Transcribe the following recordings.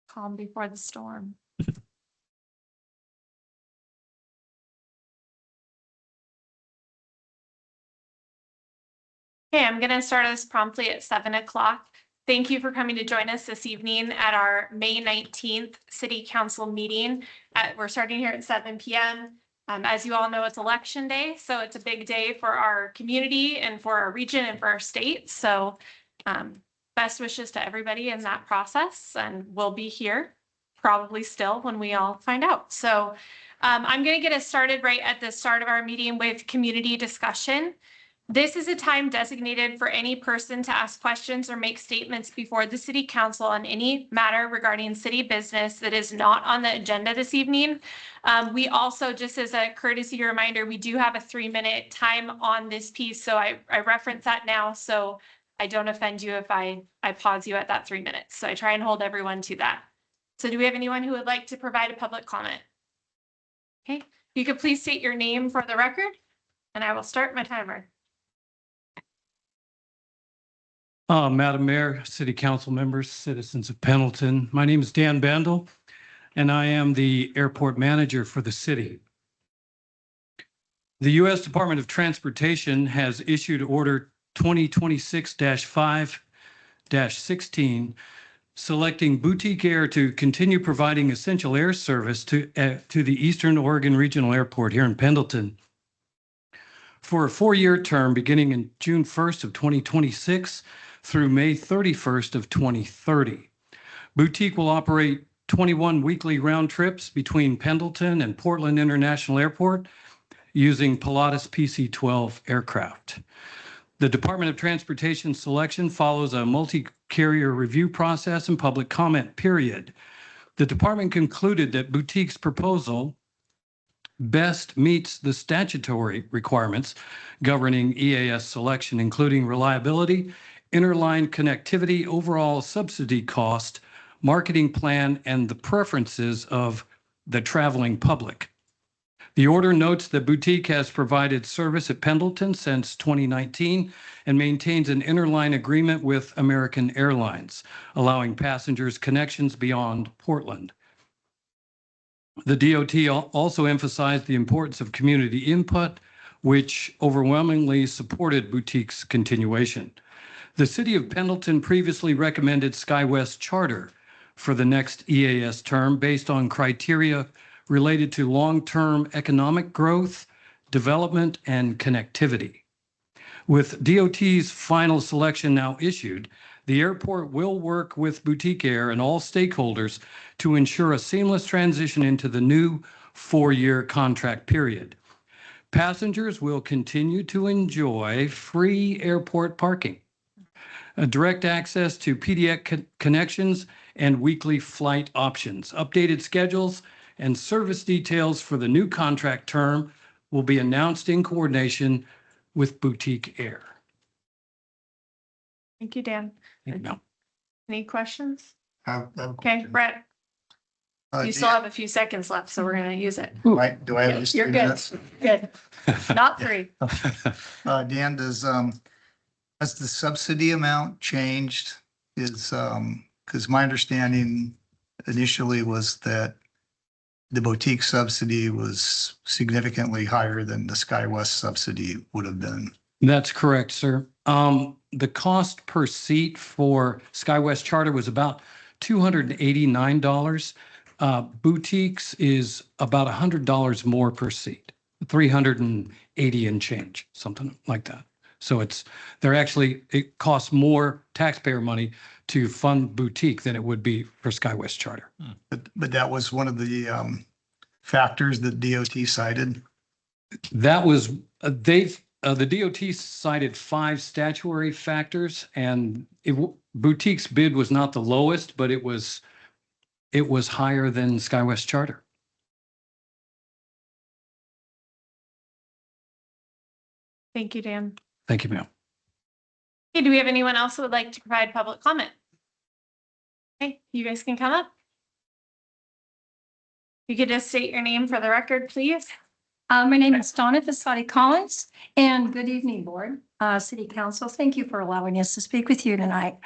Calm before the storm. Okay, I'm going to start us promptly at 7 o'clock. Thank you for coming to join us this evening at our May 19th City Council meeting. We're starting here at 7 p.m. As you all know, it's election day, so it's a big day for our community and for our region and for our state. So best wishes to everybody in that process, and we'll be here probably still when we all find out. So I'm going to get us started right at the start of our meeting with community discussion. This is a time designated for any person to ask questions or make statements before the city council on any matter regarding city business that is not on the agenda this evening. We also, just as a courtesy reminder, we do have a 3-minute time on this piece. So I reference that now, so I don't offend you if I pause you at that 3 minutes. So I try and hold everyone to that. So do we have anyone who would like to provide a public comment? Okay, you could please state your name for the record, and I will start my timer. Madam Mayor, City Council members, citizens of Pendleton, my name is Dan Bendel, and I am the airport manager for the city. The U.S. Department of Transportation has issued Order 2026-5-16, selecting Boutique Air to continue providing essential air service to the Eastern Oregon Regional Airport here in Pendleton for a 4-year term beginning in June 1st of 2026 through May 31st of 2030. Boutique will operate 21 weekly round trips between Pendleton and Portland International Airport using Pilatus PC-12 aircraft. The Department of Transportation selection follows a multi-carrier review process and public comment period. The department concluded that Boutique's proposal best meets the statutory requirements governing EAS selection, including reliability, interline connectivity, overall subsidy cost, marketing plan, and the preferences of the traveling public. The order notes that Boutique has provided service at Pendleton since 2019 and maintains an interline agreement with American Airlines, allowing passengers connections beyond Portland. The DOT also emphasized the importance of community input, which overwhelmingly supported Boutique's continuation. The city of Pendleton previously recommended SkyWest Charter for the next EAS term based on criteria related to long-term economic growth, development, and connectivity. With DOT's final selection now issued, the airport will work with Boutique Air and all stakeholders to ensure a seamless transition into the new 4-year contract period. Passengers will continue to enjoy free airport parking, direct access to PDX connections and weekly flight options. Updated schedules and service details for the new contract term will be announced in coordination with Boutique Air. Thank you, Dan. No. Any questions? I have a Okay, question. Brett, you Dan, still have a few seconds left, so we're going to use it. do I have just You're 3 good. minutes? Good. Not 3. Dan, has the subsidy amount changed? Because my understanding initially was that the Boutique subsidy was significantly higher than the SkyWest subsidy would have been. That's correct, sir. The cost per seat for SkyWest Charter was about $289. Boutiques is about $100 more per seat, 380 and change, something like that. So it costs more taxpayer money to fund Boutique than it would be for SkyWest Charter. But that was one of the factors that DOT cited. That was, the DOT cited 5 statutory factors, and Boutique's bid was not the lowest, but it was higher than SkyWest Charter. Thank you, Dan. Thank you, ma'am. Okay, do we have anyone else who would like to provide public comment? Okay, you guys can come up. You could just state your name for the record, please. My name is Donna Fiscotti Collins, and good evening, board. City Council. Thank you for allowing us to speak with you tonight.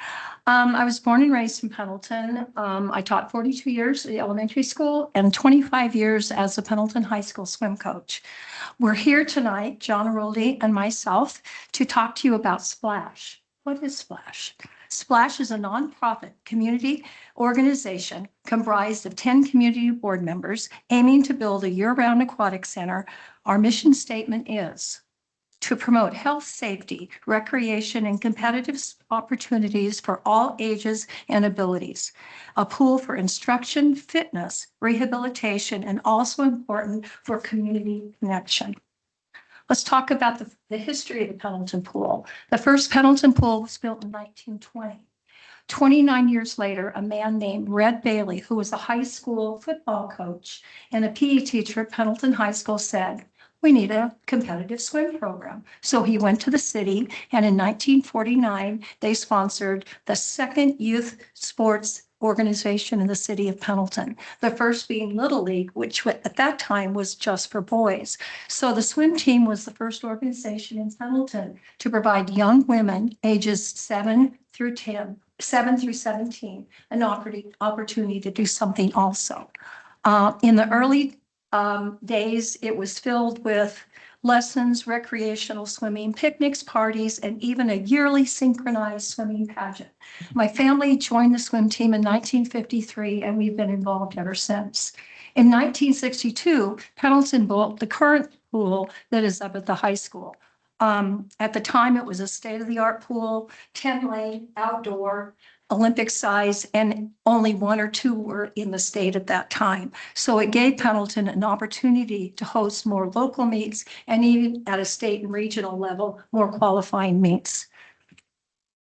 I was born and raised in Pendleton. I taught 42 years at the elementary school and 25 years as a Pendleton High School swim coach. We're here tonight, John Aroldi and myself, to talk to you about Splash. What is Splash? Splash is a nonprofit community organization comprised of 10 community board members aiming to build a year-round aquatic center. Our mission statement is to promote health, safety, recreation, and competitive opportunities for all ages and abilities. A pool for instruction, fitness, rehabilitation, and also important for community connection. Let's talk about the history of the Pendleton Pool. The first Pendleton Pool was built in 1920. 29 years later, a man named Red Bailey, who was a high school football coach and a PE teacher at Pendleton High School, said, "We need a competitive swim program." So he went to the city, and in 1949, they sponsored the second youth sports organization in the city of Pendleton. The first being Little League, which at that time was just for boys. So the swim team was the first organization in Pendleton to provide young women ages 7 through 17, an opportunity to do something also. In the early days, it was filled with lessons, recreational swimming, picnics, parties, and even a yearly synchronized swimming pageant. My family joined the swim team in 1953, and we've been involved ever since. In 1962, Pendleton built the current pool that is up at the high school. At the time, it was a state-of-the-art pool, 10-lane, outdoor, Olympic size, and only 1 or 2 were in the state at that time. So it gave Pendleton an opportunity to host more local meets and even at a state and regional level, more qualifying meets.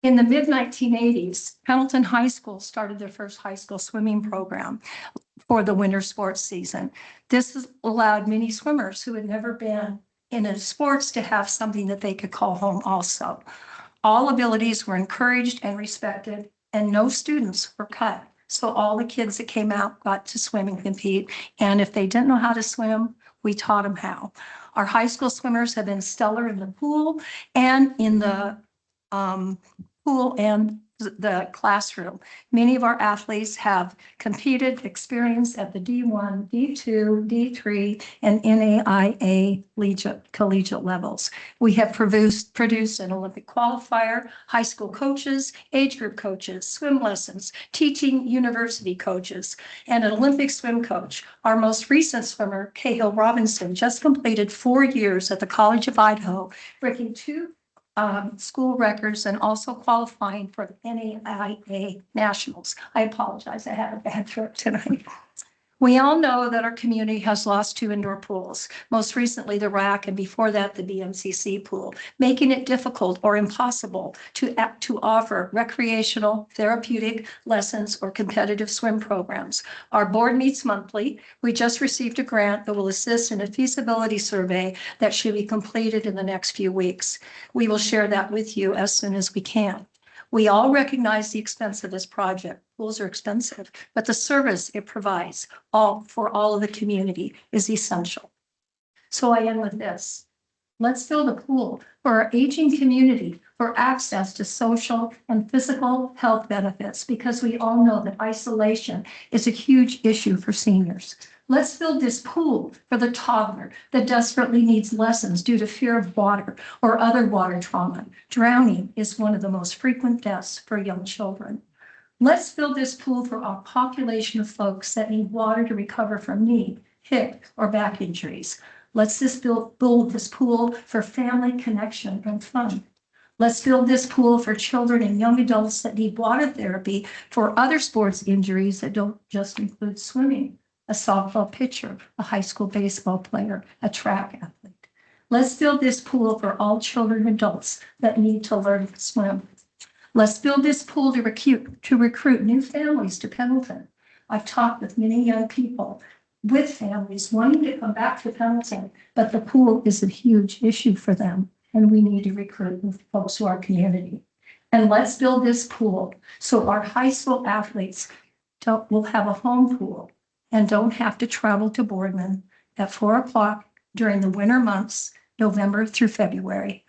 In the mid-1980s, Pendleton High School started their first high school swimming program for the winter sports season. This has allowed many swimmers who had never been in a sports to have something that they could call home also. All abilities were encouraged and respected, and no students were cut. So all the kids that came out got to swim and compete. And if they didn't know how to swim, we taught them how. Our high school swimmers have been stellar in the pool and in the pool and the classroom. Many of our athletes have competed, experienced at the D1, D2, D3, and NAIA collegiate levels. We have produced an Olympic qualifier, high school coaches, age group coaches, swim lessons, teaching university coaches, and an Olympic swim coach. Our most recent swimmer, Cahill Robinson, just completed 4 years at the College of Idaho, breaking 2 school records and also qualifying for the NAIA Nationals. I apologize, I had a bad throat tonight. We all know that our community has lost 2 indoor pools, most recently the RAC and before that the BMCC pool, making it difficult or impossible to offer recreational, therapeutic lessons or competitive swim programs. Our board meets monthly. We just received a grant that will assist in a feasibility survey that should be completed in the next few weeks. We will share that with you as soon as we can. We all recognize the expense of this project. Pools are expensive, but the service it provides for all of the community is essential. So I end with this. Let's build a pool for our aging community for access to social and physical health benefits, because we all know that isolation is a huge issue for seniors. Let's build this pool for the toddler that desperately needs lessons due to fear of water or other water trauma. Drowning is one of the most frequent deaths for young children. Let's build this pool for our population of folks that need water to recover from knee, hip, or back injuries. Let's just build this pool for family connection and fun. Let's build this pool for children and young adults that need water therapy for other sports injuries that don't just include swimming. A softball pitcher, a high school baseball player, a track athlete. Let's build this pool for all children and adults that need to learn to swim. Let's build this pool to recruit new families to Pendleton. I've talked with many young people with families wanting to come back to Pendleton, but the pool is a huge issue for them, and we need to recruit folks to our community. And let's build this pool so our high school athletes will have a home pool and don't have to travel to Boardman at 4 o'clock during the winter months, November through February.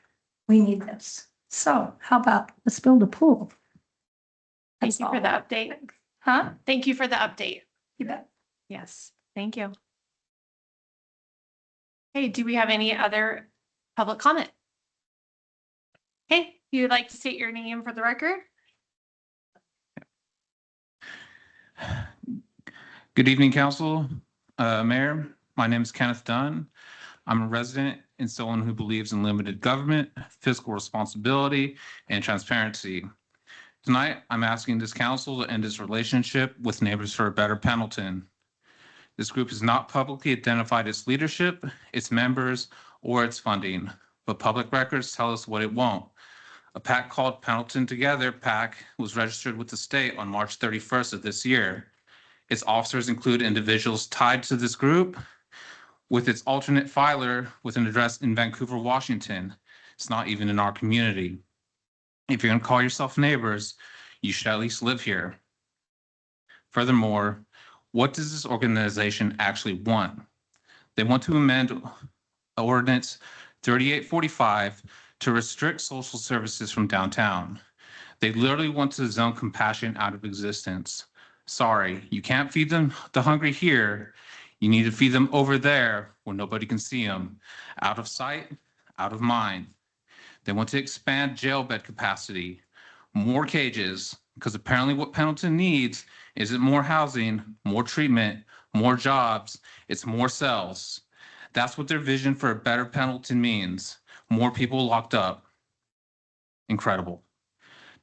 We need this. So how about, let's build a pool? Thank That's you for all. the update. Huh? Thank you for the update. You bet. Yes, thank you. Hey, do we have any other public comment? Hey, if you would like to state your name for the record? Good evening, Council, Mayor. My name is Kenneth Dunn. I'm a resident and someone who believes in limited government, fiscal responsibility, and transparency. Tonight, I'm asking this council to end its relationship with Neighbors for a Better Pendleton. This group has not publicly identified its leadership, its members, or its funding, but public records tell us what it won't. A PAC called Pendleton Together PAC was registered with the state on March 31st of this year. Its officers include individuals tied to this group, with its alternate filer with an address in Vancouver, Washington. It's not even in our community. If you're going to call yourself neighbors, you should at least live here. Furthermore, what does this organization actually want? They want to amend Ordinance 3845 to restrict social services from downtown. They literally want to zone compassion out of existence. Sorry, you can't feed them the hungry here. You need to feed them over there where nobody can see them. Out of sight, out of mind. They want to expand jail bed capacity, more cages, because apparently what Pendleton needs isn't more housing, more treatment, more jobs, it's more cells. That's what their vision for a better Pendleton means. More people locked up. Incredible.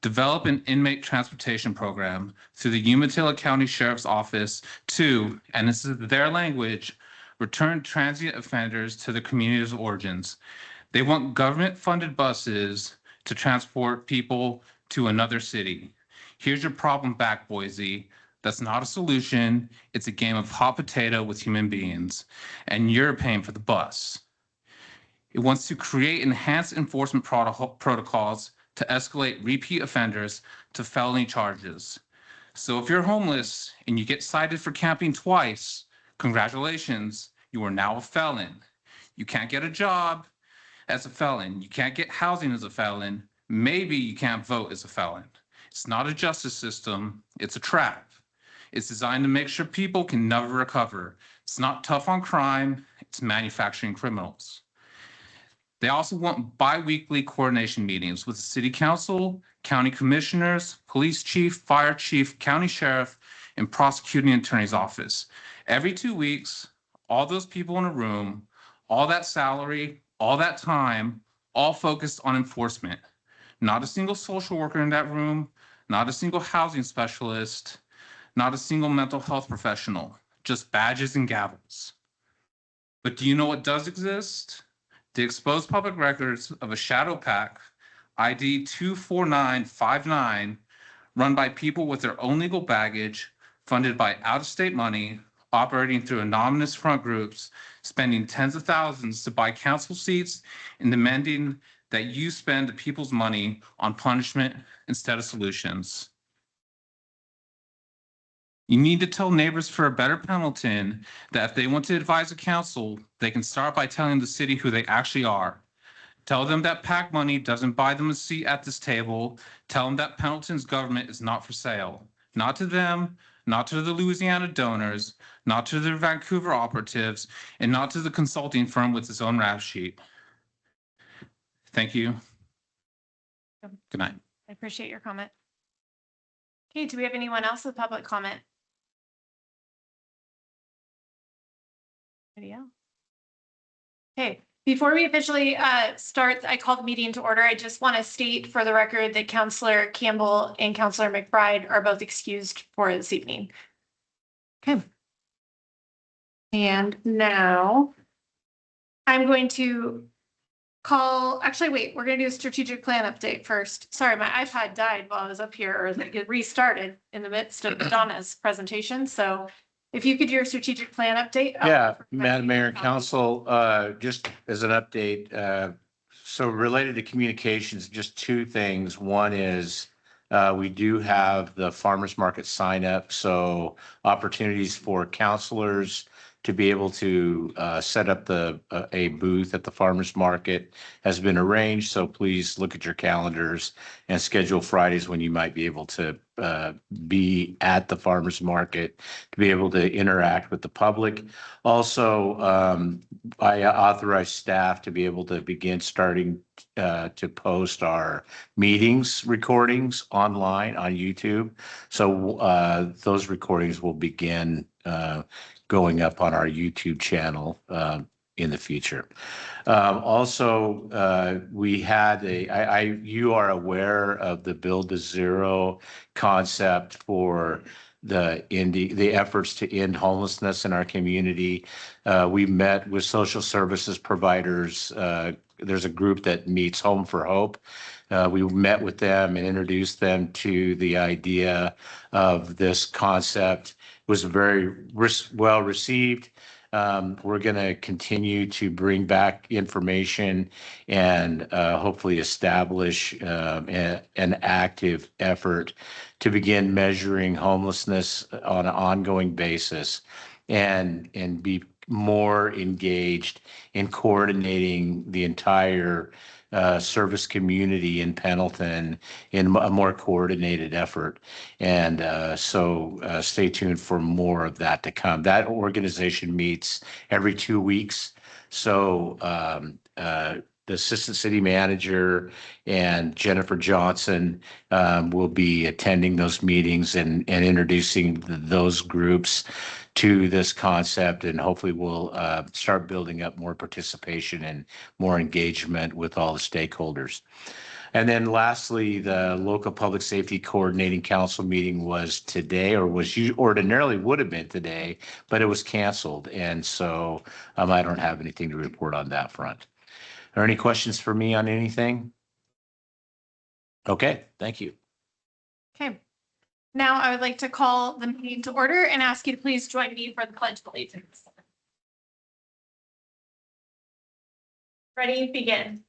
Develop an inmate transportation program through the Umatilla County Sheriff's Office to, and this is their language, return transient offenders to their communities of origins. They want government-funded buses to transport people to another city. Here's your problem back, Boise. That's not a solution. It's a game of hot potato with human beings, and you're paying for the bus. It wants to create enhanced enforcement protocols to escalate repeat offenders to felony charges. So if you're homeless and you get cited for camping twice, congratulations, you are now a felon. You can't get a job as a felon. You can't get housing as a felon. Maybe you can't vote as a felon. It's not a justice system, it's a trap. It's designed to make sure people can never recover. It's not tough on crime, it's manufacturing criminals. They also want bi-weekly coordination meetings with the city council, county commissioners, police chief, fire chief, county sheriff, and prosecuting attorney's office. Every 2 weeks, all those people in a room, all that salary, all that time, all focused on enforcement. Not a single social worker in that room, not a single housing specialist, not a single mental health professional, just badges and gavels. But do you know what does exist? The exposed public records of a shadow PAC, ID 24959, run by people with their own legal baggage, funded by out-of-state money, operating through anonymous front groups, spending tens of thousands to buy council seats, and demanding that you spend the people's money on punishment instead of solutions. You need to tell Neighbors for a Better Pendleton that if they want to advise a council, they can start by telling the city who they actually are. Tell them that PAC money doesn't buy them a seat at this table. Tell them that Pendleton's government is not for sale. Not to them, not to the Louisiana donors, not to the Vancouver operatives, and not to the consulting firm with its own rap sheet. Thank you. Good night. I appreciate your comment. Okay, do we have anyone else with public comment? Anybody else? Okay, before we officially start, I call the meeting to order. I just want to state for the record that Councillor Campbell and Councillor McBride are both excused for this evening. Okay. And now I'm going to actually, wait, we're going to do a strategic plan update first. Sorry, my iPad died while I was up here, or like it restarted in the midst of Donna's presentation. So if you could do your strategic plan update. Yeah, Madam Mayor and Council, just as an update, so related to communications, just two things. One is we do have the farmers market sign up, so opportunities for counselors to be able to set up a booth at the farmer's market has been arranged. So please look at your calendars and schedule Fridays when you might be able to be at the farmer's market to be able to interact with the public. Also, I authorize staff to be able to begin starting to post our meetings recordings online on YouTube. So those recordings will begin going up on our YouTube channel in the future. Also, we had you are aware of the Build to Zero concept for the efforts to end homelessness in our community. We met with social services providers. There's a group that meets Home for Hope. We met with them and introduced them to the idea of this concept. It was very well received. We're going to continue to bring back information and hopefully establish an active effort to begin measuring homelessness on an ongoing basis and be more engaged in coordinating the entire service community in Pendleton in a more coordinated effort. And so stay tuned for more of that to come. That organization meets every 2 weeks. So the assistant city manager and Jennifer Johnson will be attending those meetings and introducing those groups to this concept, and hopefully we'll start building up more participation and more engagement with all the stakeholders. And then lastly, the local public safety coordinating council meeting was today, or ordinarily would have been today, but it was canceled. And so I don't have anything to report on that front. Are any questions for me on anything? Okay, thank you. Okay. Now I would like to call the meeting to order and ask you to please join me for the Pledge of Allegiance. Ready, begin.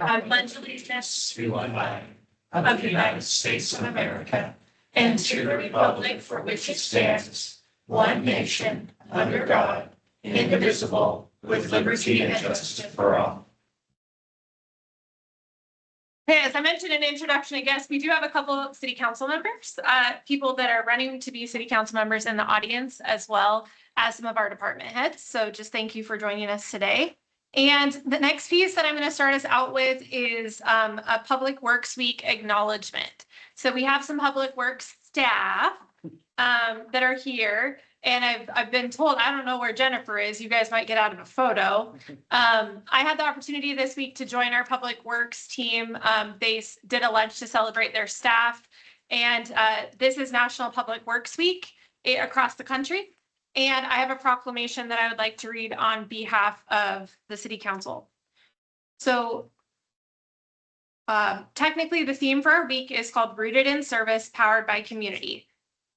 I pledge allegiance to the flag of the United States of America and to the republic for which it stands, one nation, under God, indivisible, with liberty and justice for all. Okay, as I mentioned in introduction, I guess we do have a couple of city council members, people that are running to be city council members in the audience, as well as some of our department heads. So just thank you for joining us today. And the next piece that I'm going to start us out with is a Public Works Week acknowledgement. So we have some Public Works staff that are here. And I've been told, I don't know where Jennifer is. You guys might get out of a photo. I had the opportunity this week to join our Public Works team. They did a lunch to celebrate their staff. And this is National Public Works Week across the country. And I have a proclamation that I would like to read on behalf of the City Council. So technically the theme for our week is called Rooted in Service, Powered by Community.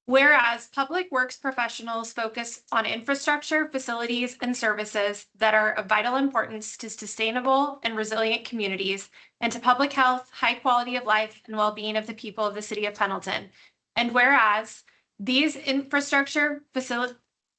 Whereas public works professionals focus on infrastructure, facilities, and services that are of vital importance to sustainable and resilient communities and to public health, high quality of life, and well-being of the people of the city of Pendleton. And whereas these infrastructure,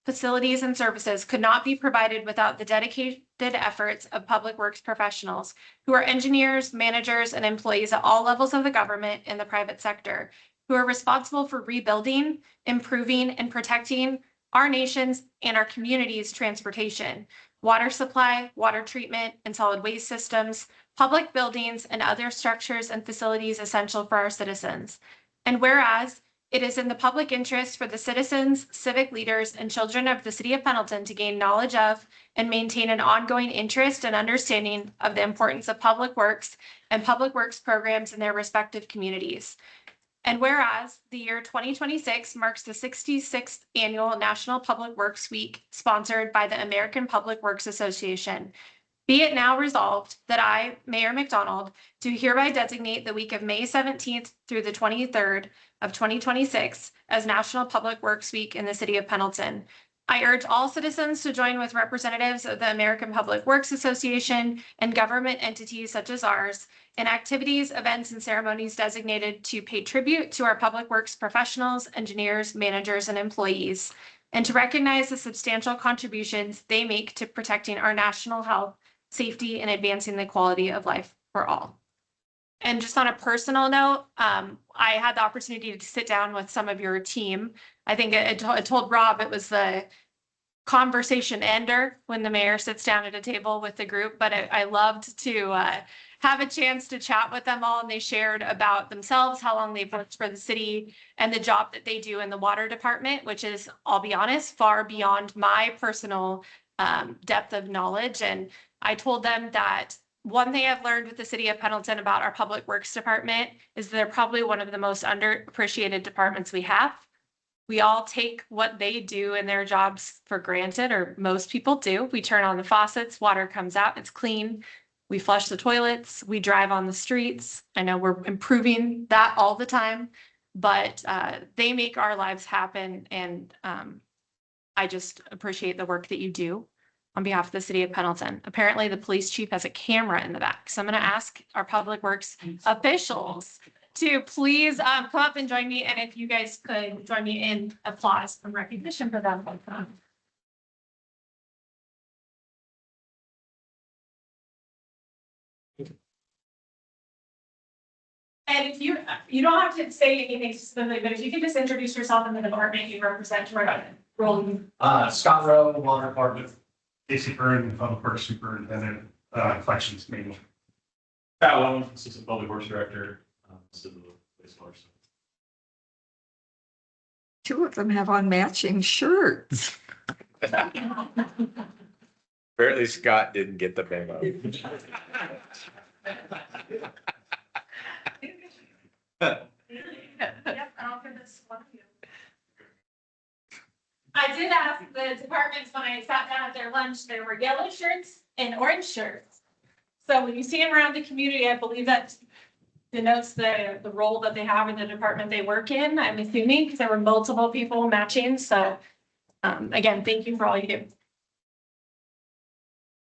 facilities, and services could not be provided without the dedicated efforts of public works professionals who are engineers, managers, and employees at all levels of the government and the private sector, who are responsible for rebuilding, improving, and protecting our nation's and our communities' transportation, water supply, water treatment, and solid waste systems, public buildings, and other structures and facilities essential for our citizens. And whereas it is in the public interest for the citizens, civic leaders, and children of the city of Pendleton to gain knowledge of and maintain an ongoing interest and understanding of the importance of public works and public works programs in their respective communities. And whereas the year 2026 marks the 66th annual National Public Works Week sponsored by the American Public Works Association, be it now resolved that I, Mayor McDonald, do hereby designate the week of May 17th through the 23rd of 2026 as National Public Works Week in the city of Pendleton. I urge all citizens to join with representatives of the American Public Works Association and government entities such as ours in activities, events, and ceremonies designated to pay tribute to our public works professionals, engineers, managers, and employees. and to recognize the substantial contributions they make to protecting our national health, safety, and advancing the quality of life for all. And just on a personal note, I had the opportunity to sit down with some of your team. I think I told Rob it was the conversation ender when the mayor sits down at a table with the group, but I loved to have a chance to chat with them all, and they shared about themselves, how long they've worked for the city, and the job that they do in the water department, which is, I'll be honest, far beyond my personal depth of knowledge. And I told them that one thing I've learned with the city of Pendleton about our public works department is they're probably one of the most underappreciated departments we have. We all take what they do in their jobs for granted, or most people do. We turn on the faucets, water comes out, it's clean. We flush the toilets, we drive on the streets. I know we're improving that all the time, but they make our lives happen. And I just appreciate the work that you do on behalf of the city of Pendleton. Apparently the police chief has a camera in the back. So I'm gonna ask our public works officials to please come up and join me. And if you guys could join me in applause and recognition for them. And if you don't have to say anything specifically, but if you could just introduce yourself and the department you represent for a role. Scott Rowe, Water Department, Casey Byrne, Public Works Superintendent, Collections Manual. Pat Lowen, Assistant Public Works Director, Civil Wastewater. Two of them have on matching shirts. Apparently Scott didn't get the memo. Yep, I'll give this one to you. I did ask the departments when I sat down at their lunch, there were yellow shirts and orange shirts. So when you see them around the community, I believe that denotes the role that they have in the department they work in, I'm assuming, because there were multiple people matching. So again, thank you for all you do.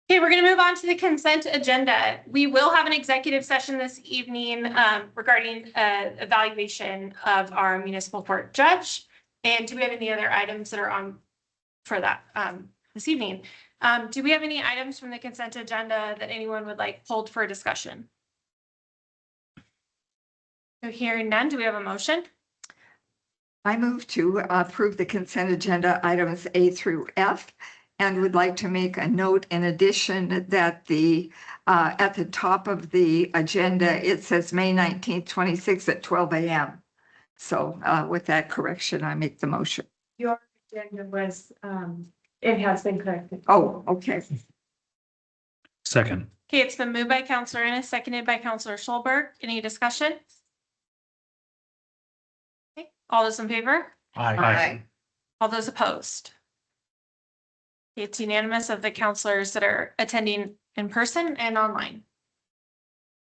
Okay, we're going to move on to the consent agenda. We will have an executive session this evening regarding evaluation of our municipal court judge. And do we have any other items that are on for that this evening? Do we have any items from the consent agenda that anyone would like pulled for discussion? So hearing none, do we have a motion? I move to approve the consent agenda items A through F, and would like to make a note in addition that the at the top of the agenda, it says May 19th, 26 at 12 a.m. So with that correction, I make the motion. Your agenda was, it has been corrected. Oh, okay. Second. Okay, it's been moved by Counselor Ennis, seconded by Counselor Schulberg. Any discussion? Okay, all those in favor? Aye. All those opposed? It's unanimous of the counselors that are attending in person and online.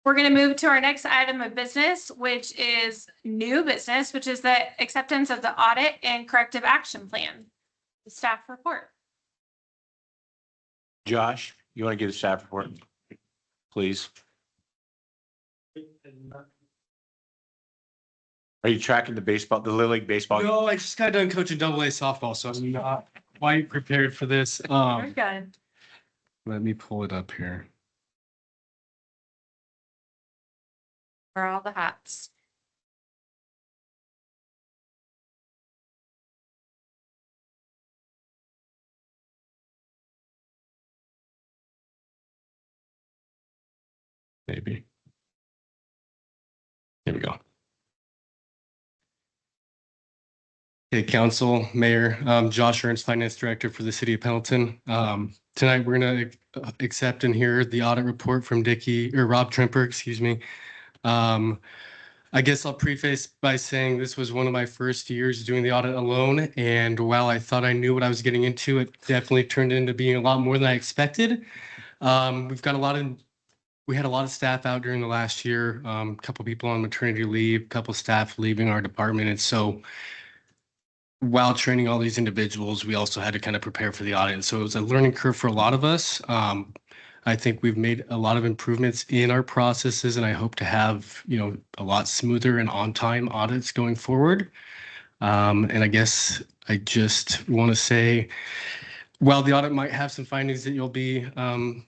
We're going to move to our next item of business, which is new business, which is the acceptance of the audit and corrective action plan. The staff report. Josh, you want to give a staff report, please? Are you tracking the baseball, the Little League baseball? No, I just got done coaching AA softball, so I'm not quite prepared for this. Very good. Let me pull it up here. For all the hats. Maybe. Here we go. Hey, Council, Mayor, Josh Ernst, Finance Director for the City of Pendleton. Tonight, we're going to accept and hear the audit report from Rob Trimper, excuse me. I guess I'll preface by saying this was one of my first years doing the audit alone. And while I thought I knew what I was getting into, it definitely turned into being a lot more than I expected. We had a lot of staff out during the last year, a couple people on maternity leave, a couple staff leaving our department. And so while training all these individuals, we also had to kind of prepare for the audit. And so it was a learning curve for a lot of us. I think we've made a lot of improvements in our processes, and I hope to have, a lot smoother and on-time audits going forward. And I guess I just want to say, while the audit might have some findings that you'll be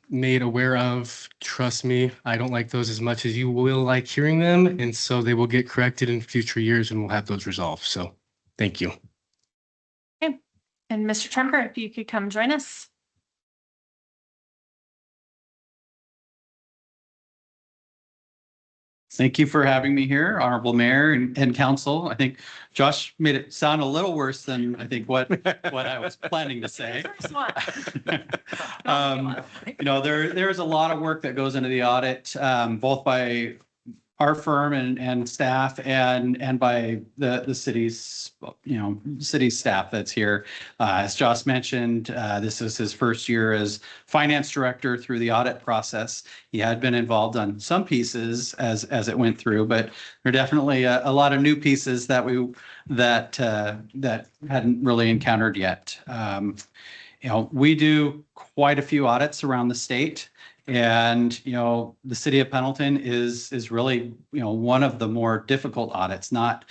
made aware of, trust me, I don't like those as much as you will like hearing them. And so they will get corrected in future years and we'll have those resolved. So thank you. And Mr. Tremper, if you could come join us. Thank you for having me here, Honorable Mayor and Council. I think Josh made it sound a little worse than I think what I was planning to say. First one. There's a lot of work that goes into the audit, both by our firm and staff and by the city's, city staff that's here. As Josh mentioned, this is his first year as finance director through the audit process. He had been involved on some pieces as it went through, but there are definitely a lot of new pieces that hadn't really encountered yet. We do quite a few audits around the state. And, the city of Pendleton is really, one of the more difficult audits, not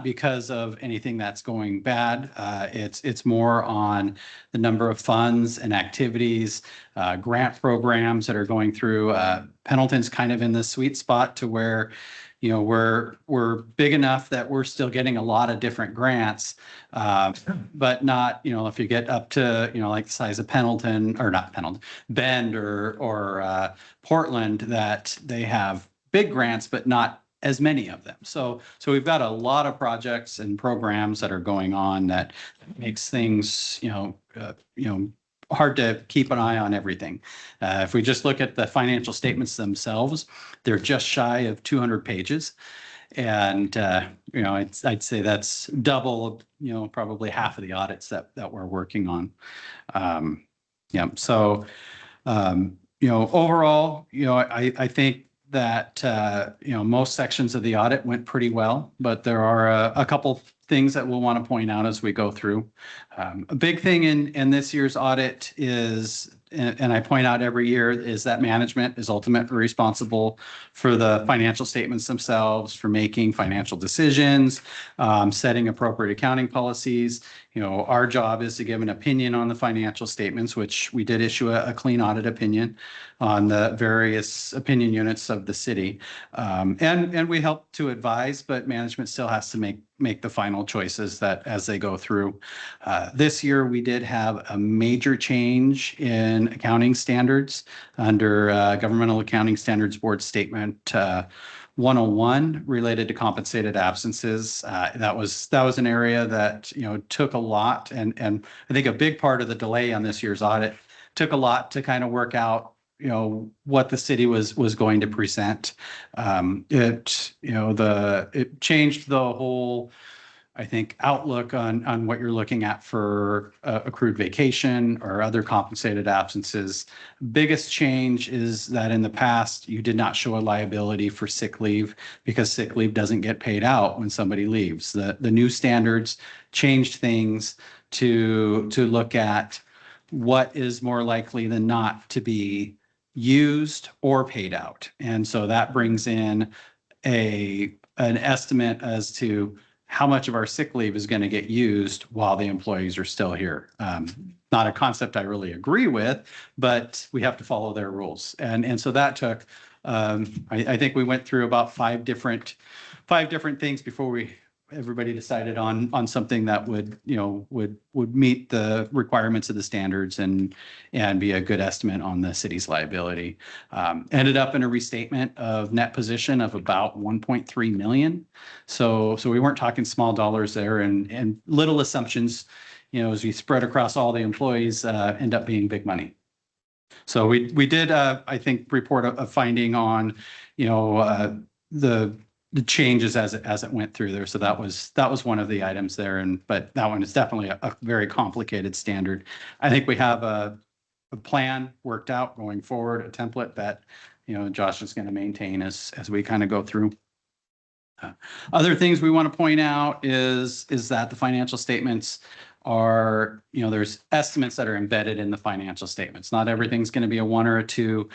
because of anything that's going bad. It's more on the number of funds and activities, grant programs that are going through. Pendleton's kind of in the sweet spot to where, we're big enough that we're still getting a lot of different grants, but not, if you get up to, like the size of Pendleton or not Pendleton, Bend or Portland, that they have big grants, but not as many of them. So we've got a lot of projects and programs that are going on that makes things, hard to keep an eye on everything. If we just look at the financial statements themselves, they're just shy of 200 pages. And, I'd say that's double, probably half of the audits that we're working on. Overall, I think that, most sections of the audit went pretty well, but there are a couple things that we'll want to point out as we go through. A big thing in this year's audit is, and I point out every year, is that management is ultimately responsible for the financial statements themselves, for making financial decisions, setting appropriate accounting policies. Our job is to give an opinion on the financial statements, which we did issue a clean audit opinion on the various opinion units of the city. And we help to advise, but management still has to make the final choices that as they go through. This year, we did have a major change in accounting standards under Governmental Accounting Standards Board Statement 101 related to compensated absences. That was an area that, took a lot. And I think a big part of the delay on this year's audit took a lot to kind of work out, what the city was going to present. It changed the whole, I think, outlook on what you're looking at for accrued vacation or other compensated absences. Biggest change is that in the past, you did not show a liability for sick leave because sick leave doesn't get paid out when somebody leaves. The new standards changed things to look at what is more likely than not to be used or paid out. And so that brings in an estimate as to how much of our sick leave is going to get used while the employees are still here. Not a concept I really agree with, but we have to follow their rules. And so that took, I think we went through about five different things before everybody decided on something that would meet the requirements of the standards and be a good estimate on the city's liability. Ended up in a restatement of net position of about 1.3 million. So we weren't talking small dollars there, and little assumptions, as we spread across all the employees, end up being big money. So we did, I think, report a finding on, the changes as it went through there. So that was one of the items there. But that one is definitely a very complicated standard. I think we have a plan worked out going forward, a template that, Josh is going to maintain as we kind of go through. Other things we want to point out is that the financial statements are, there's estimates that are embedded in the financial statements. Not everything's going to be a 1 or a 2.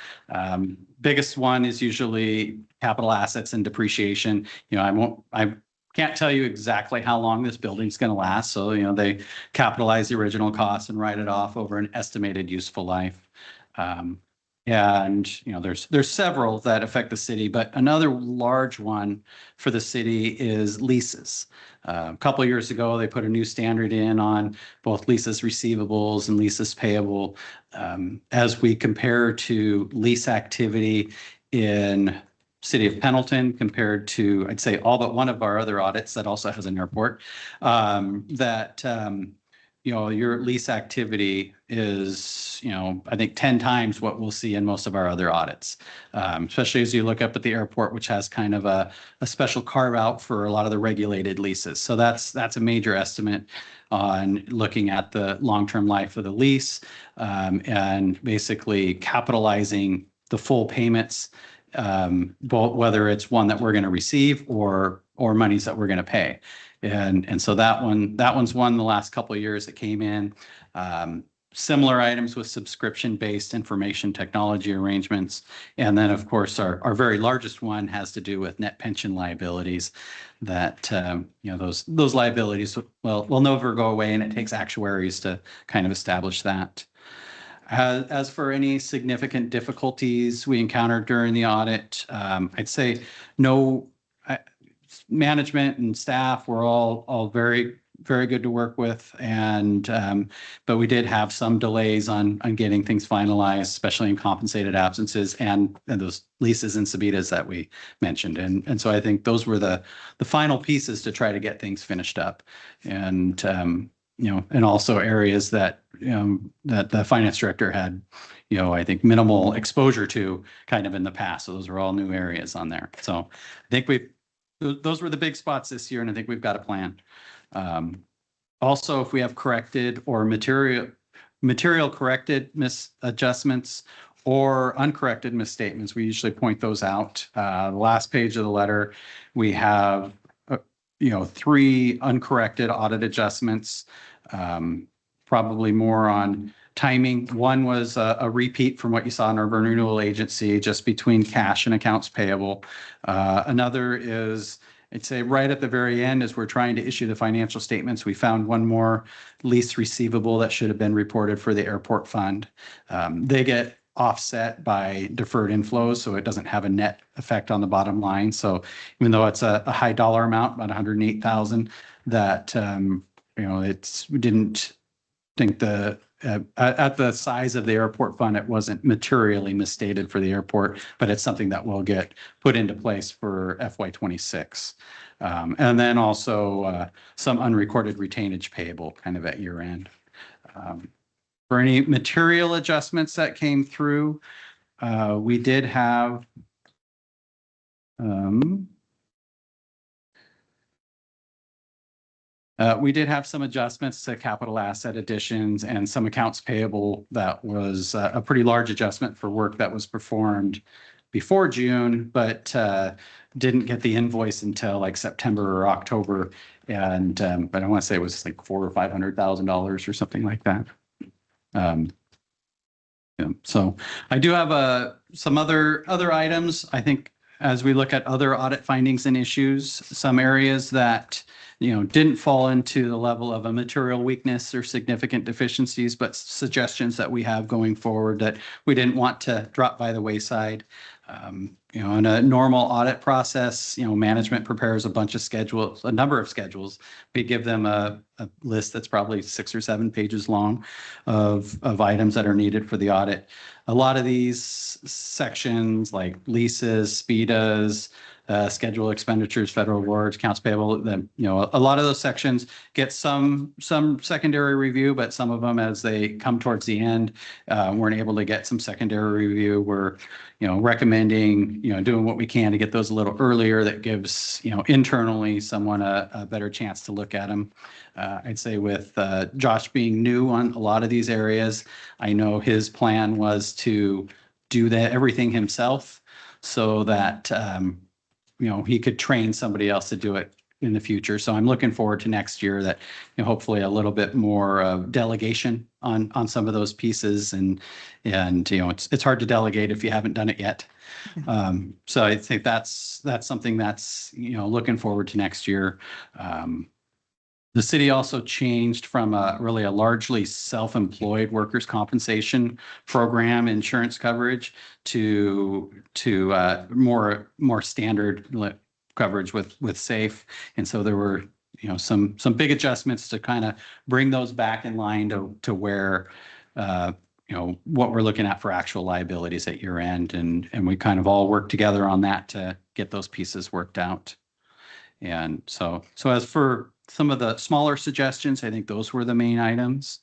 Biggest one is usually capital assets and depreciation. I can't tell you exactly how long this building's going to last. So, they capitalize the original costs and write it off over an estimated useful life. And, there's several that affect the city, but another large one for the city is leases. A couple of years ago, they put a new standard in on both leases receivables and leases payable. As we compare to lease activity in city of Pendleton compared to, I'd say, all but one of our other audits that also has an airport, your lease activity is, I think 10 times what we'll see in most of our other audits, especially as you look up at the airport, which has kind of a special carve out for a lot of the regulated leases. So that's a major estimate on looking at the long-term life of the lease, and basically capitalizing the full payments, both whether it's one that we're going to receive or monies that we're going to pay. And so that one's one the last couple of years that came in. Similar items with subscription-based information technology arrangements. And then, of course, our very largest one has to do with net pension liabilities that, those liabilities will never go away, and it takes actuaries to kind of establish that. As for any significant difficulties we encountered during the audit, I'd say management and staff were all very, very good to work with. And, but we did have some delays on getting things finalized, especially in compensated absences and those leases and subitas that we mentioned. And so I think those were the final pieces to try to get things finished up. And, and also areas that, that the finance director had, I think minimal exposure to kind of in the past. So those are all new areas on there. So I think those were the big spots this year, and I think we've got a plan. Also, if we have corrected or material corrected misadjustments or uncorrected misstatements, we usually point those out. The last page of the letter, we have, 3 uncorrected audit adjustments, probably more on timing. One was a repeat from what you saw in our renewal agency, just between cash and accounts payable. Another is, I'd say right at the very end, as we're trying to issue the financial statements, we found one more lease receivable that should have been reported for the airport fund. They get offset by deferred inflows, so it doesn't have a net effect on the bottom line. So even though it's a high dollar amount, about 108,000, that, we didn't think at the size of the airport fund, it wasn't materially misstated for the airport, but it's something that will get put into place for FY26. And then also some unrecorded retainage payable kind of at year end. For any material adjustments that came through, we did have some adjustments to capital asset additions and some accounts payable. That was a pretty large adjustment for work that was performed before June, but didn't get the invoice until like September or October. And but I want to say it was like $400,000 or $500,000 or something like that. So I do have some other items. I think as we look at other audit findings and issues, some areas that didn't fall into the level of a material weakness or significant deficiencies, but suggestions that we have going forward that we didn't want to drop by the wayside. In a normal audit process, management prepares a number of schedules. We give them a list that's probably 6 or 7 pages long of items that are needed for the audit. A lot of these sections like leases, SPIDAs, schedule expenditures, federal awards, accounts payable, a lot of those sections get some secondary review, but some of them, as they come towards the end, weren't able to get some secondary review. We're, recommending, doing what we can to get those a little earlier. That gives, internally someone a better chance to look at them. I'd say with Josh being new on a lot of these areas, I know his plan was to do everything himself so that, he could train somebody else to do it in the future. So I'm looking forward to next year that, hopefully a little bit more delegation on some of those pieces, and you know, it's hard to delegate if you haven't done it yet. So I think that's something that's, you know, looking forward to next year. The city also changed from a largely self-employed workers' compensation program insurance coverage to more standard coverage with SAFE. And so there were, you know, some big adjustments to kind of bring those back in line to where you know, what we're looking at for actual liabilities at year end. And we kind of all work together on that to get those pieces worked out. And so as for some of the smaller suggestions, I think those were the main items.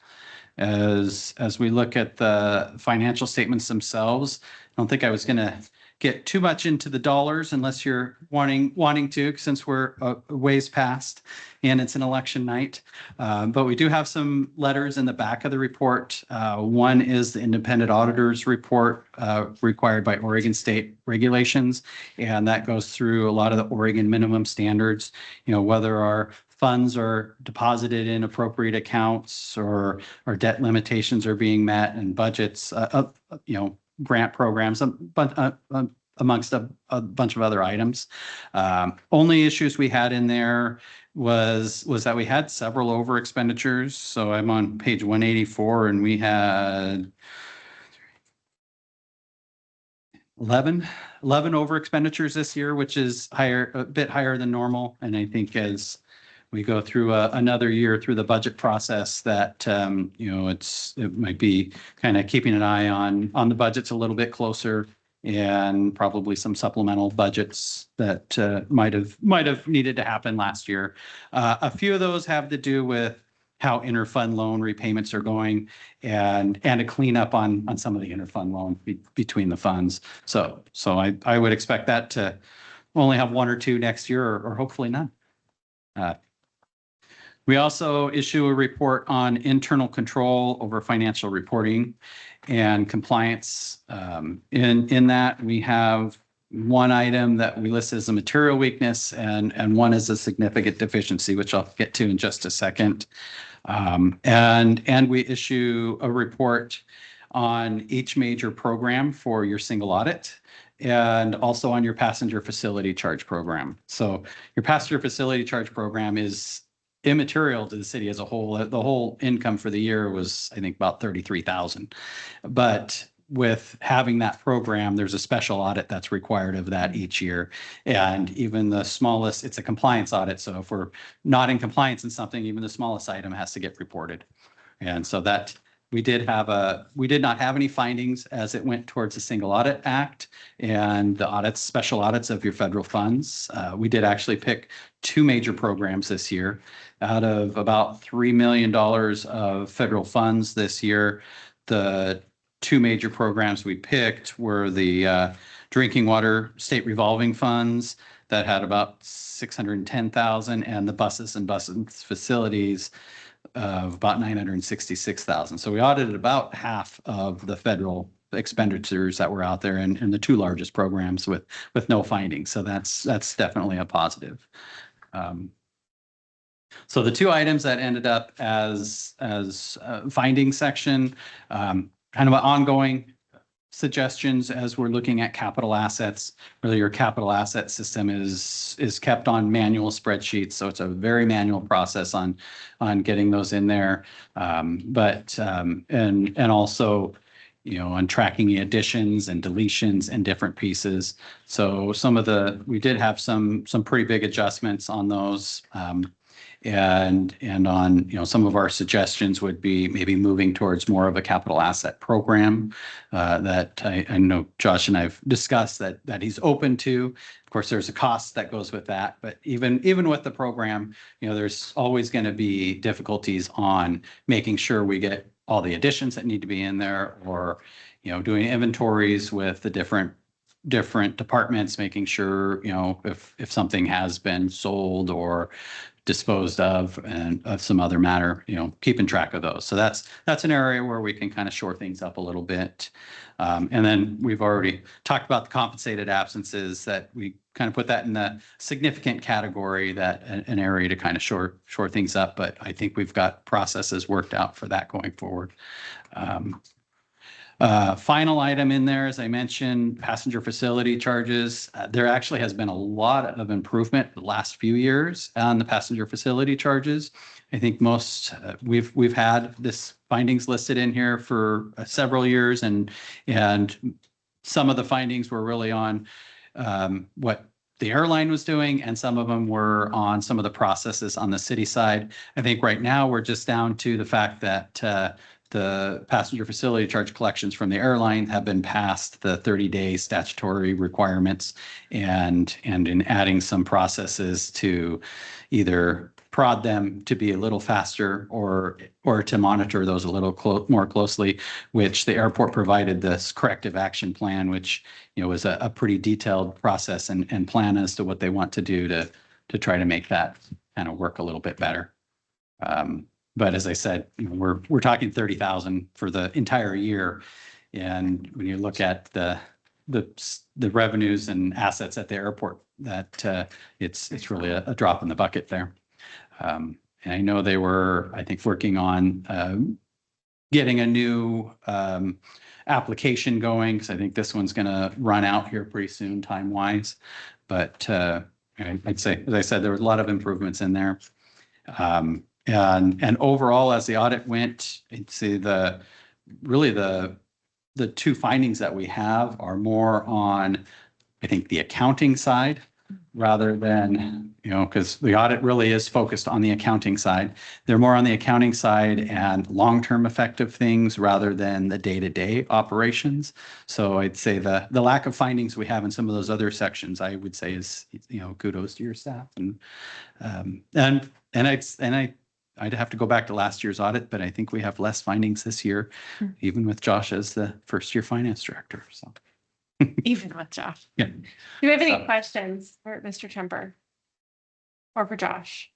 As we look at the financial statements themselves, I don't think I was going to get too much into the dollars unless you're wanting to, since we're a ways past and it's an election night. But we do have some letters in the back of the report. One is the independent auditor's report required by Oregon state regulations. And that goes through a lot of the Oregon minimum standards, you know, whether our funds are deposited in appropriate accounts or debt limitations are being met, and budgets, you know, grant programs, but amongst a bunch of other items. Only issues we had in there was that we had several over expenditures. So I'm on page 184 and we had 11 over expenditures this year, which is a bit higher than normal. And I think as we go through another year through the budget process, that you know, it might be kind of keeping an eye on the budgets a little bit closer, and probably some supplemental budgets that might have needed to happen last year. A few of those have to do with how interfund loan repayments are going, and a cleanup on some of the interfund loan between the funds. So I would expect that to only have one or two next year, or hopefully none. We also issue a report on internal control over financial reporting and compliance. In that, we have one item that we list as a material weakness and one as a significant deficiency, which I'll get to in just a second. And we issue a report on each major program for your single audit, and also on your passenger facility charge program. So your passenger facility charge program is immaterial to the city as a whole. The whole income for the year was, I think, about 33,000. But with having that program, there's a special audit that's required of that each year. And even the smallest, it's a compliance audit. So if we're not in compliance in something, even the smallest item has to get reported. And so that we did not have any findings as it went towards the Single Audit Act and the audits, special audits of your federal funds. We did actually pick two major programs this year. Out of about $3 million of federal funds this year, the two major programs we picked were the drinking water state revolving funds that had about 610,000, and the buses and bus facilities of about 966,000. So we audited about half of the federal expenditures that were out there, and the two largest programs with no findings. So that's definitely a positive. So the two items that ended up as finding section, kind of ongoing suggestions as we're looking at capital assets. Really, your capital asset system is kept on manual spreadsheets, so it's a very manual process on getting those in there. But also, you know, on tracking the additions and deletions and different pieces. So we did have some pretty big adjustments on those. And on, you know, some of our suggestions would be maybe moving towards more of a capital asset program that I know Josh and I've discussed that he's open to. Of course, there's a cost that goes with that, but even with the program, you know, there's always going to be difficulties on making sure we get all the additions that need to be in there, or, you know, doing inventories with the different departments, making sure, you know, if something has been sold or disposed of and of some other matter, keeping track of those. So that's an area where we can kind of shore things up a little bit. And then we've already talked about the compensated absences, that we kind of put that in the significant category, that an area to kind of shore things up. But I think we've got processes worked out for that going forward. Final item in there, as I mentioned, passenger facility charges. There actually has been a lot of improvement the last few years on the passenger facility charges. I think we've had this findings listed in here for several years, and some of the findings were really on what the airline was doing, and some of them were on some of the processes on the city side. I think right now we're just down to the fact that the passenger facility charge collections from the airline have been past the 30-day statutory requirements, and in adding some processes to either prod them to be a little faster or to monitor those a little more closely, which the airport provided this corrective action plan, which was a pretty detailed process and plan as to what they want to do to try to make that kind of work a little bit better. But as I said, we're talking 30,000 for the entire year. And when you look at the revenues and assets at the airport, that it's really a drop in the bucket there. And I know they were, I think, working on getting a new application going, because I think this one's going to run out here pretty soon, time-wise. But I'd say, as I said, there was a lot of improvements in there. And overall, as the audit went, I'd say the two findings that we have are more on, I think, the accounting side, rather than, because the audit really is focused on the accounting side. They're more on the accounting side and long-term effective things rather than the day-to-day operations. So I'd say the lack of findings we have in some of those other sections, I would say, is, kudos to your staff. I'd have to go back to last year's audit, but I think we have less findings this year, even with Josh as the first-year finance director. So, Even with Josh. Yeah. Do we have any questions for Mr. Tremper or for Josh?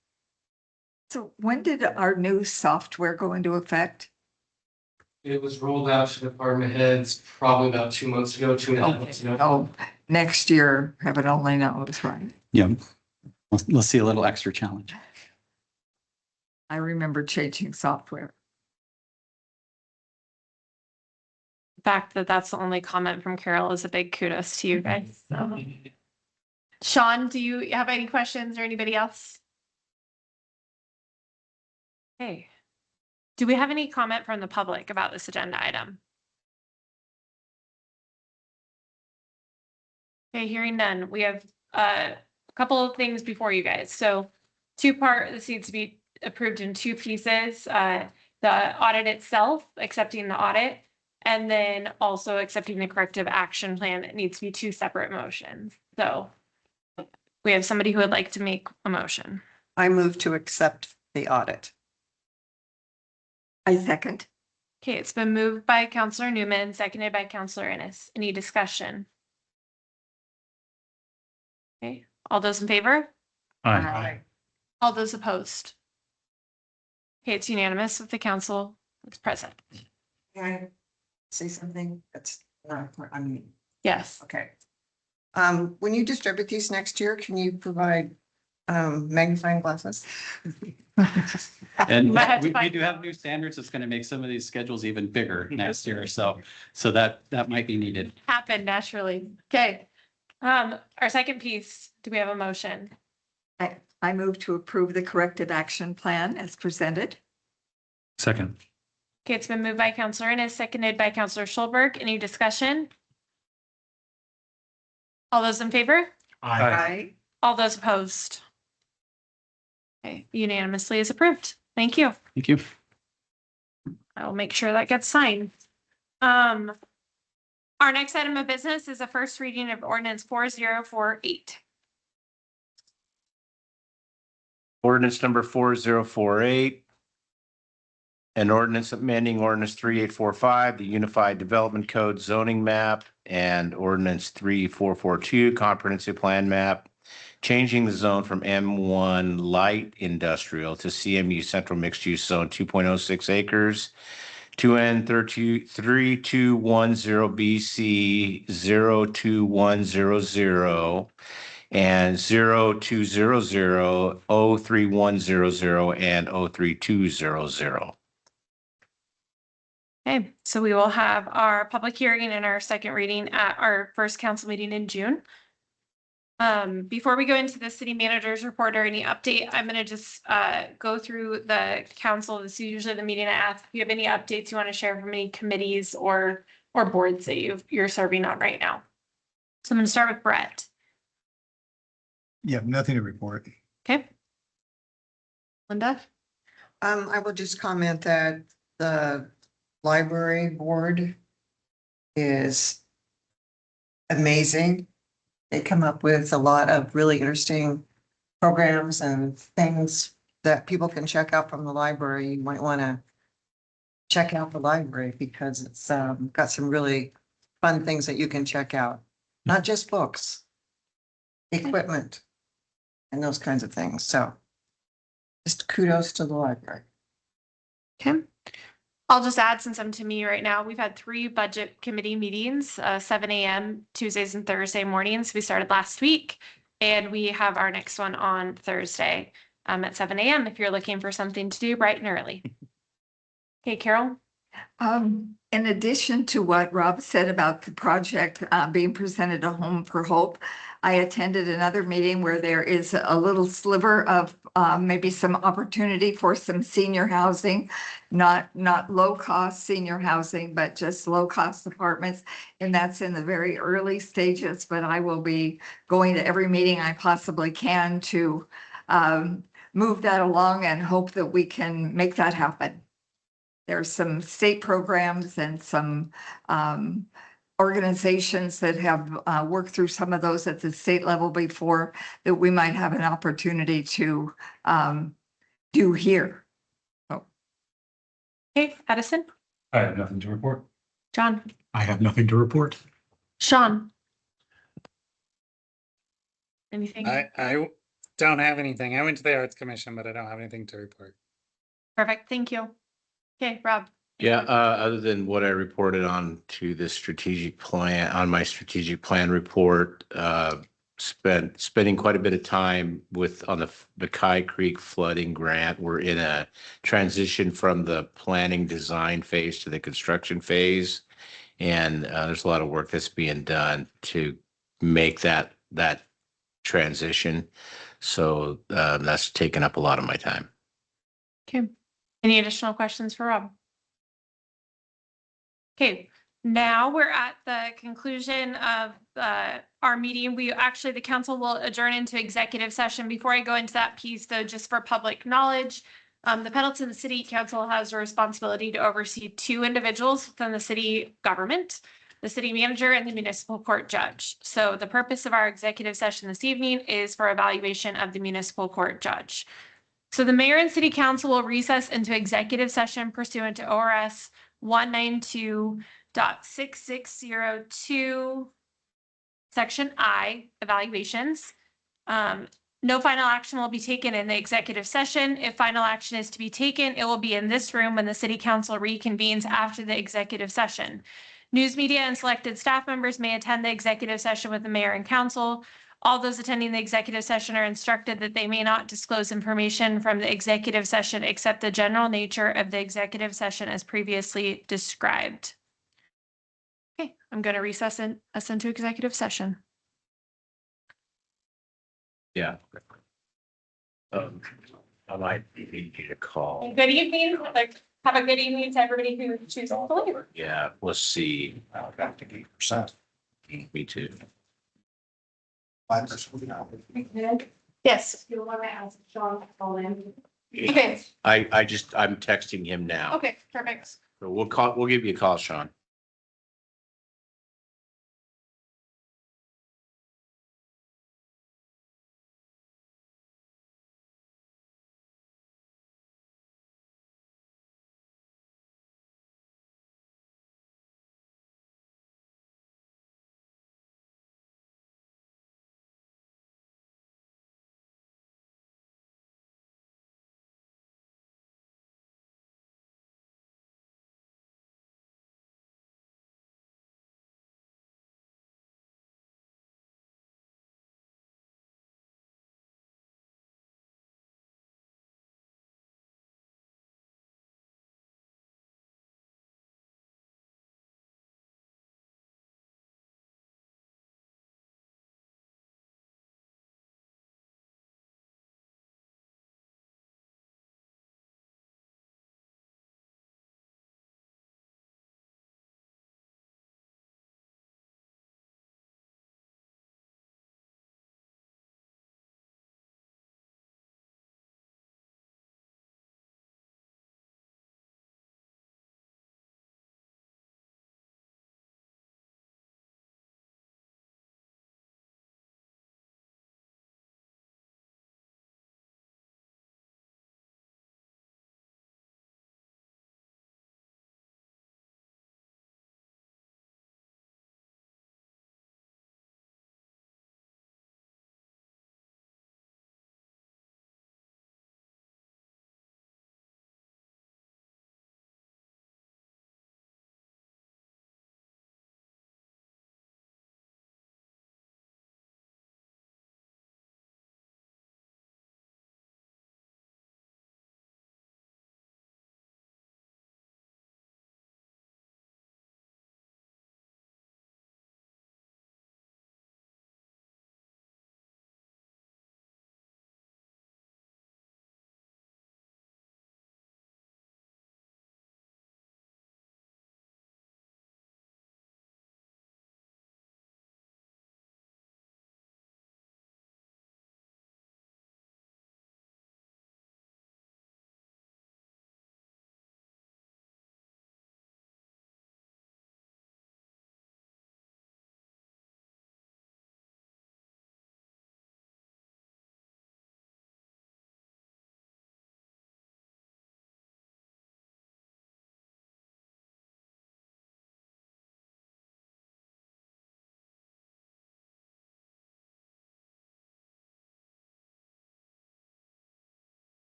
So when did our new software go into effect? It was rolled out to department heads probably about 2 months ago, 2.5 months ago. Oh, next year, heaven only knows, right? Yeah, we'll see a little extra challenge. I remember changing software. The fact that that's the only comment from Carol is a big kudos to you guys. So. Sean, do you have any questions, or anybody else? Okay. Do we have any comment from the public about this agenda item? Okay, hearing none. We have a couple of things before you guys. So this needs to be approved in two pieces. The audit itself, accepting the audit, and then also accepting the corrective action plan. It needs to be two separate motions. So we have somebody who would like to make a motion. I move to accept the audit. I second. Okay, it's been moved by Counselor Newman, seconded by Counselor Innes. Any discussion? Okay, all those in favor? Aye. All those opposed? Okay, it's unanimous with the council that's present. Can I say something that's not, Yes. okay. When you distribute these next year, can you provide magnifying glasses? And Might have to we find- do have new standards that's going to make some of these schedules even bigger next year. So that might be needed. Happened naturally. Okay. Our second piece, do we have a motion? I move to approve the corrective action plan as presented. Second. Okay, it's been moved by Counselor Innes, seconded by Counselor Schulberg. Any discussion? All those in favor? Aye. All those opposed? Okay, unanimously is approved. Thank you. Thank you. I will make sure that gets signed. Our next item of business is a first reading of ordinance 4048. Ordinance number 4048. An ordinance amending ordinance 3845, the Unified Development Code zoning map, and ordinance 3442, comprehensive plan map, changing the zone from M1 light industrial to CMU central mixed use zone 2.06 acres. 2N3210 BC 02100 and 0200 03100 and 03200. Okay, so we will have our public hearing and our second reading at our first council meeting in June. Before we go into the city manager's report or any update, I'm going to just go through the council. This is usually the meeting I ask if you have any updates you want to share from any committees or boards that you're serving on right now. So I'm going to start with Brett. Yeah, nothing to report. Okay. Linda? I will just comment that the library board is amazing. They come up with a lot of really interesting programs and things that people can check out from the library. You might want to check out the library because it's got some really fun things that you can check out. Not just books, equipment, and those kinds of things. So just kudos to the library. Okay. I'll just add, since I'm to me right now, we've had 3 budget committee meetings, 7 a.m. Tuesdays and Thursday mornings. We started last week, and we have our next one on Thursday at 7 a.m. if you're looking for something to do bright and early. Okay, Carol? In addition to what Rob said about the project being presented a Home for Hope, I attended another meeting where there is a little sliver of maybe some opportunity for some senior housing, not low cost senior housing, but just low cost apartments. And that's in the very early stages, but I will be going to every meeting I possibly can to move that along and hope that we can make that happen. There's some state programs and some organizations that have worked through some of those at the state level before that we might have an opportunity to do here. Okay, Addison? I have nothing to report. John? I have nothing to report. Sean? Anything? I don't have anything. I went to the Arts Commission, but I don't have anything to report. Perfect, thank you. Okay, Rob? Yeah, other than what I reported on to the strategic plan, on my strategic plan report, spending quite a bit of time on the Mackay Creek flooding grant. We're in a transition from the planning design phase to the construction phase. And there's a lot of work that's being done to make that transition. So that's taken up a lot of my time. Okay. Any additional questions for Rob? Okay, now we're at the conclusion of our meeting. The council will adjourn into executive session. Before I go into that piece, though, just for public knowledge, the Pendleton City Council has a responsibility to oversee 2 individuals within the city government, the city manager and the municipal court judge. So the purpose of our executive session this evening is for evaluation of the municipal court judge. So the mayor and city council will recess into executive session pursuant to ORS 192.6602, section I, evaluations. No final action will be taken in the executive session. If final action is to be taken, it will be in this room when the city council reconvenes after the executive session. News media and selected staff members may attend the executive session with the mayor and council. All those attending the executive session are instructed that they may not disclose information from the executive session except the general nature of the executive session as previously described. Okay, I'm going to recess us into executive session. Yeah. I might need you to call. Good evening. Have a good evening to everybody who chooses to leave. Yeah, we'll see. Back to 8%. Me too. Yes. Okay. I'm texting him now. Okay, perfect. So we'll give you a call, Sean.